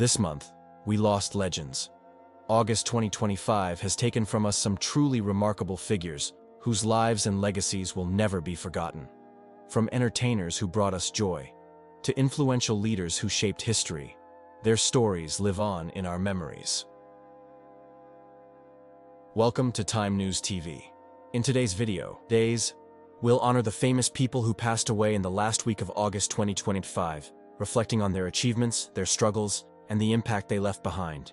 This month, we lost legends. August 2025 has taken from us some truly remarkable figures whose lives and legacies will never be forgotten. From entertainers who brought us joy, to influential leaders who shaped history, their stories live on in our memories. Welcome to Time News TV. In today's video, we'll honor the famous people who passed away in the last week of August 2025, reflecting on their achievements, their struggles, and the impact they left behind.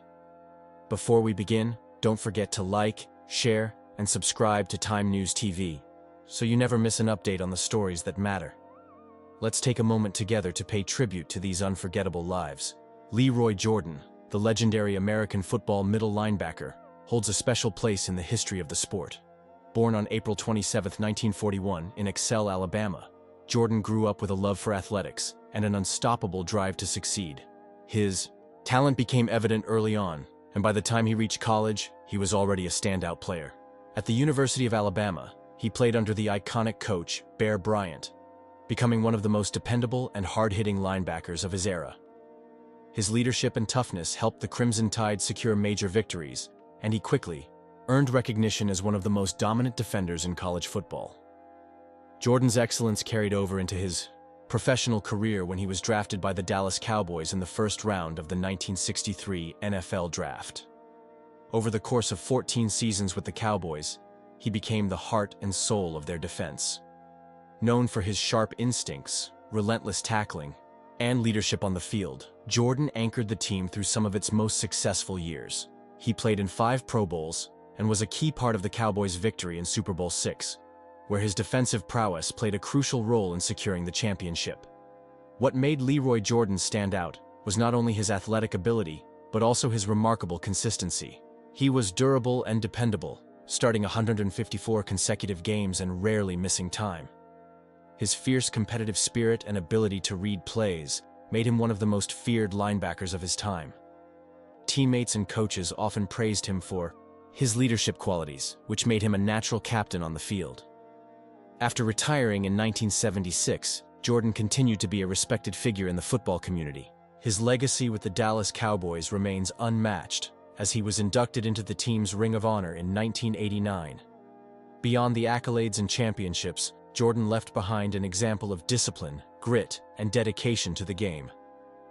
Before we begin, don't forget to like, share, and subscribe to Time News TV, so you never miss an update on the stories that matter. Let's take a moment together to pay tribute to these unforgettable lives. Leroy Jordan, the legendary American football middle linebacker, holds a special place in the history of the sport. Born on April 27, 1941, in Excel, Alabama, Jordan grew up with a love for athletics and an unstoppable drive to succeed. His talent became evident early on, and by the time he reached college, he was already a standout player. At the University of Alabama, he played under the iconic coach, Bear Bryant, becoming one of the most dependable and hard-hitting linebackers of his era. His leadership and toughness helped the Crimson Tide secure major victories, and he quickly earned recognition as one of the most dominant defenders in college football. Jordan's excellence carried over into his professional career when he was drafted by the Dallas Cowboys in the first round of the 1963 NFL Draft. Over the course of 14 seasons with the Cowboys, he became the heart and soul of their defense. Known for his sharp instincts, relentless tackling, and leadership on the field, Jordan anchored the team through some of its most successful years. He played in 5 Pro Bowls and was a key part of the Cowboys' victory in Super Bowl VI, where his defensive prowess played a crucial role in securing the championship. What made Leroy Jordan stand out was not only his athletic ability, but also his remarkable consistency. He was durable and dependable, starting 154 consecutive games and rarely missing time. His fierce competitive spirit and ability to read plays made him one of the most feared linebackers of his time. Teammates and coaches often praised him for his leadership qualities, which made him a natural captain on the field. After retiring in 1976, Jordan continued to be a respected figure in the football community. His legacy with the Dallas Cowboys remains unmatched, as he was inducted into the team's Ring of Honor in 1989. Beyond the accolades and championships, Jordan left behind an example of discipline, grit, and dedication to the game.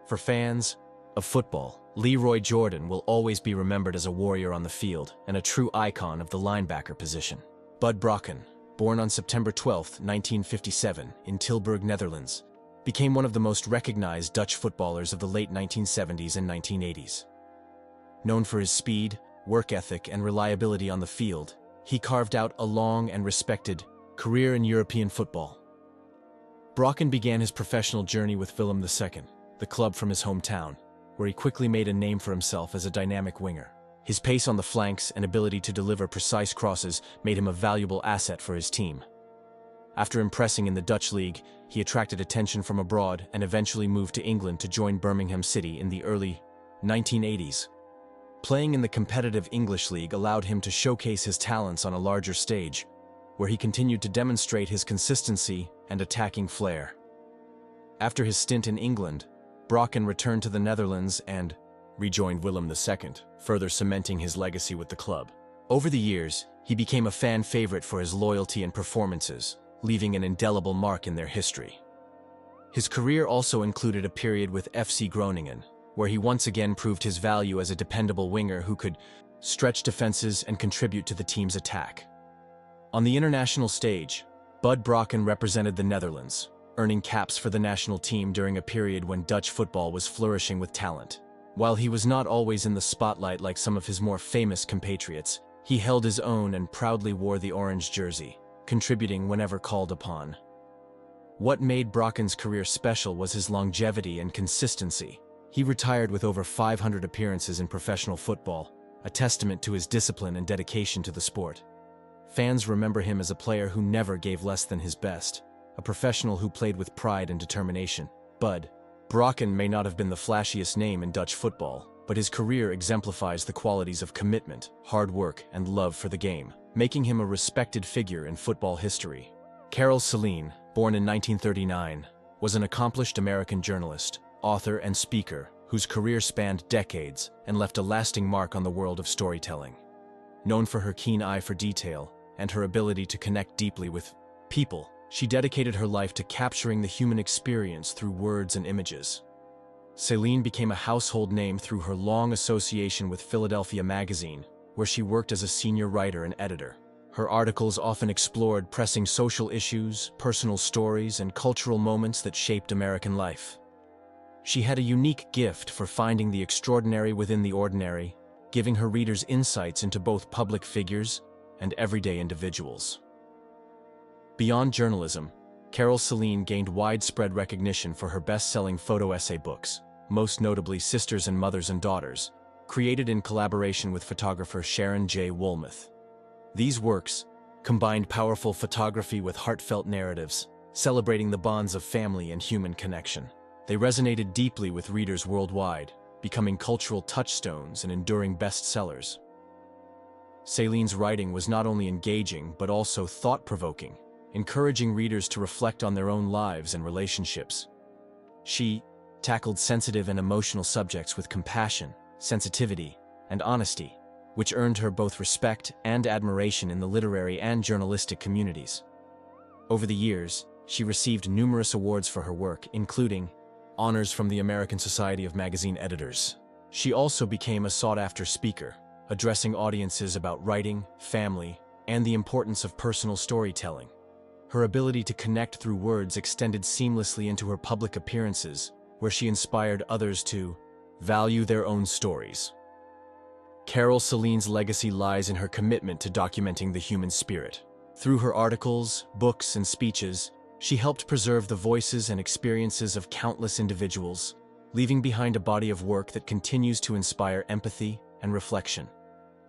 For fans of football, Leroy Jordan will always be remembered as a warrior on the field and a true icon of the linebacker position. Bud Brokken, born on September 12, 1957, in Tilburg, Netherlands, became one of the most recognized Dutch footballers of the late 1970s and 1980s. Known for his speed, work ethic, and reliability on the field, he carved out a long and respected career in European football. Brokken began his professional journey with Willem II, the club from his hometown, where he quickly made a name for himself as a dynamic winger. His pace on the flanks and ability to deliver precise crosses made him a valuable asset for his team. After impressing in the Dutch league, he attracted attention from abroad and eventually moved to England to join Birmingham City in the early 1980s. Playing in the competitive English league allowed him to showcase his talents on a larger stage, where he continued to demonstrate his consistency and attacking flair. After his stint in England, Brokken returned to the Netherlands and rejoined Willem II, further cementing his legacy with the club. Over the years, he became a fan favorite for his loyalty and performances, leaving an indelible mark in their history. His career also included a period with FC Groningen, where he once again proved his value as a dependable winger who could stretch defenses and contribute to the team's attack. On the international stage, Bud Brokken represented the Netherlands, earning caps for the national team during a period when Dutch football was flourishing with talent. While he was not always in the spotlight like some of his more famous compatriots, he held his own and proudly wore the orange jersey, contributing whenever called upon. What made Brokken's career special was his longevity and consistency. He retired with over 500 appearances in professional football, a testament to his discipline and dedication to the sport. Fans remember him as a player who never gave less than his best, a professional who played with pride and determination. Bud Brokken may not have been the flashiest name in Dutch football, but his career exemplifies the qualities of commitment, hard work, and love for the game, making him a respected figure in football history. Karel Saleen, born in 1939, was an accomplished American journalist, author, and speaker whose career spanned decades and left a lasting mark on the world of storytelling. Known for her keen eye for detail and her ability to connect deeply with people, she dedicated her life to capturing the human experience through words and images. Celine became a household name through her long association with Philadelphia Magazine, where she worked as a senior writer and editor. Her articles often explored pressing social issues, personal stories, and cultural moments that shaped American life. She had a unique gift for finding the extraordinary within the ordinary, giving her readers insights into both public figures and everyday individuals. Beyond journalism, Carol Celine gained widespread recognition for her best-selling photo essay books, most notably Sisters and Mothers and Daughters, created in collaboration with photographer Sharon J. Woolmuth. These works combined powerful photography with heartfelt narratives, celebrating the bonds of family and human connection. They resonated deeply with readers worldwide, becoming cultural touchstones and enduring bestsellers. Celine's writing was not only engaging but also thought-provoking, encouraging readers to reflect on their own lives and relationships. She tackled sensitive and emotional subjects with compassion, sensitivity, and honesty, which earned her both respect and admiration in the literary and journalistic communities. Over the years, she received numerous awards for her work, including honors from the American Society of Magazine Editors. She also became a sought-after speaker, addressing audiences about writing, family, and the importance of personal storytelling. Her ability to connect through words extended seamlessly into her public appearances, where she inspired others to value their own stories. Carol Celine's legacy lies in her commitment to documenting the human spirit. Through her articles, books, and speeches, she helped preserve the voices and experiences of countless individuals, leaving behind a body of work that continues to inspire empathy and reflection.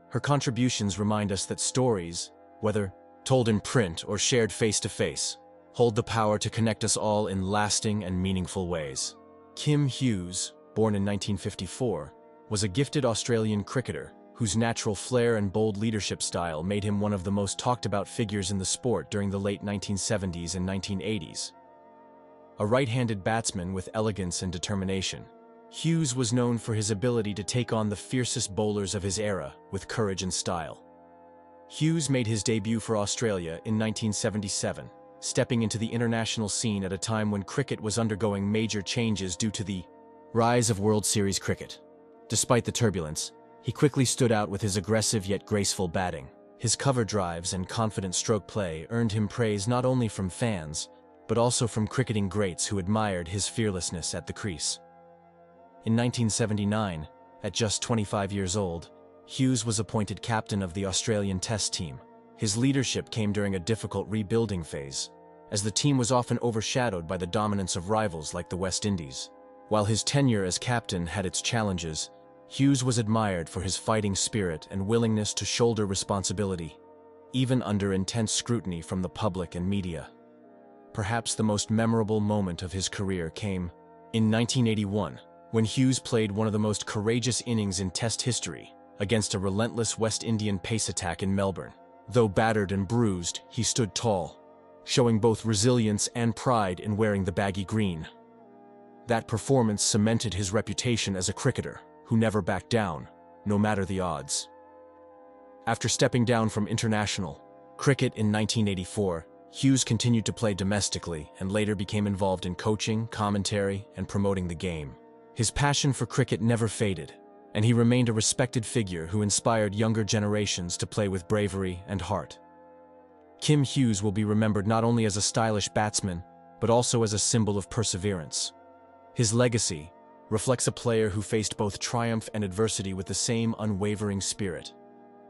Her contributions remind us that stories, whether told in print or shared face-to-face, hold the power to connect us all in lasting and meaningful ways. Kim Hughes, born in 1954, was a gifted Australian cricketer whose natural flair and bold leadership style made him one of the most talked-about figures in the sport during the late 1970s and 1980s. A right-handed batsman with elegance and determination, Hughes was known for his ability to take on the fiercest bowlers of his era with courage and style. Hughes made his debut for Australia in 1977, stepping into the international scene at a time when cricket was undergoing major changes due to the rise of World Series cricket. Despite the turbulence, he quickly stood out with his aggressive yet graceful batting. His cover drives and confident stroke play earned him praise not only from fans, but also from cricketing greats who admired his fearlessness at the crease. In 1979, at just 25 years old, Hughes was appointed captain of the Australian Test team. His leadership came during a difficult rebuilding phase, as the team was often overshadowed by the dominance of rivals like the West Indies. While his tenure as captain had its challenges, Hughes was admired for his fighting spirit and willingness to shoulder responsibility, even under intense scrutiny from the public and media. Perhaps the most memorable moment of his career came in 1981, when Hughes played one of the most courageous innings in Test history against a relentless West Indian pace attack in Melbourne. Though battered and bruised, he stood tall, showing both resilience and pride in wearing the baggy green. That performance cemented his reputation as a cricketer who never backed down, no matter the odds. After stepping down from international cricket in 1984, Hughes continued to play domestically and later became involved in coaching, commentary, and promoting the game. His passion for cricket never faded, and he remained a respected figure who inspired younger generations to play with bravery and heart. Kim Hughes will be remembered not only as a stylish batsman, but also as a symbol of perseverance. His legacy reflects a player who faced both triumph and adversity with the same unwavering spirit,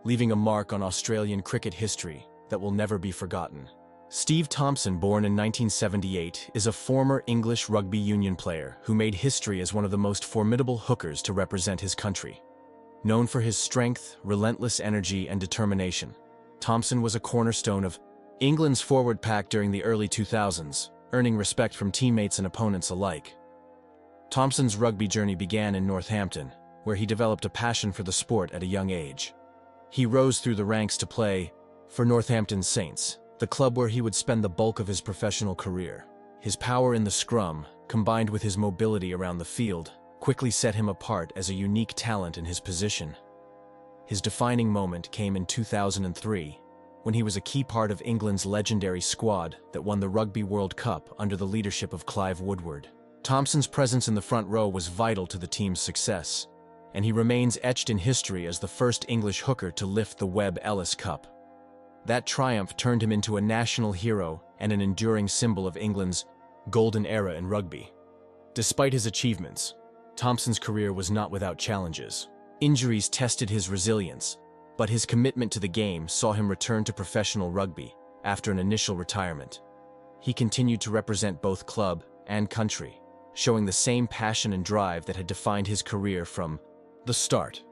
leaving a mark on Australian cricket history that will never be forgotten. Steve Thompson, born in 1978, is a former English rugby union player who made history as one of the most formidable hookers to represent his country. Known for his strength, relentless energy, and determination, Thompson was a cornerstone of England's forward pack during the early 2000s, earning respect from teammates and opponents alike. Thompson's rugby journey began in Northampton, where he developed a passion for the sport at a young age. He rose through the ranks to play for Northampton Saints, the club where he would spend the bulk of his professional career. His power in the scrum, combined with his mobility around the field, quickly set him apart as a unique talent in his position. His defining moment came in 2003, when he was a key part of England's legendary squad that won the Rugby World Cup under the leadership of Clive Woodward. Thompson's presence in the front row was vital to the team's success, and he remains etched in history as the first English hooker to lift the Webb Ellis Cup. That triumph turned him into a national hero and an enduring symbol of England's golden era in rugby. Despite his achievements, Thompson's career was not without challenges. Injuries tested his resilience, but his commitment to the game saw him return to professional rugby after an initial retirement. He continued to represent both club and country, showing the same passion and drive that had defined his career from the start.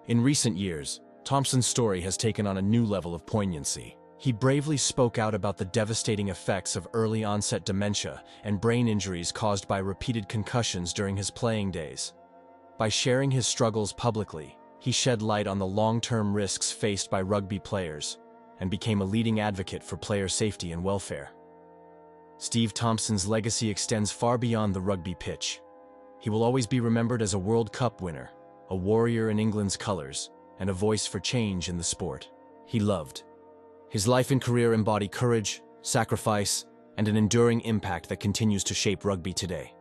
In recent years, Thompson's story has taken on a new level of poignancy. He bravely spoke out about the devastating effects of early-onset dementia and brain injuries caused by repeated concussions during his playing days. By sharing his struggles publicly, he shed light on the long-term risks faced by rugby players and became a leading advocate for player safety and welfare. Steve Thompson's legacy extends far beyond the rugby pitch. He will always be remembered as a World Cup winner, a warrior in England's colours, and a voice for change in the sport he loved. His life and career embody courage, sacrifice, and an enduring impact that continues to shape rugby today.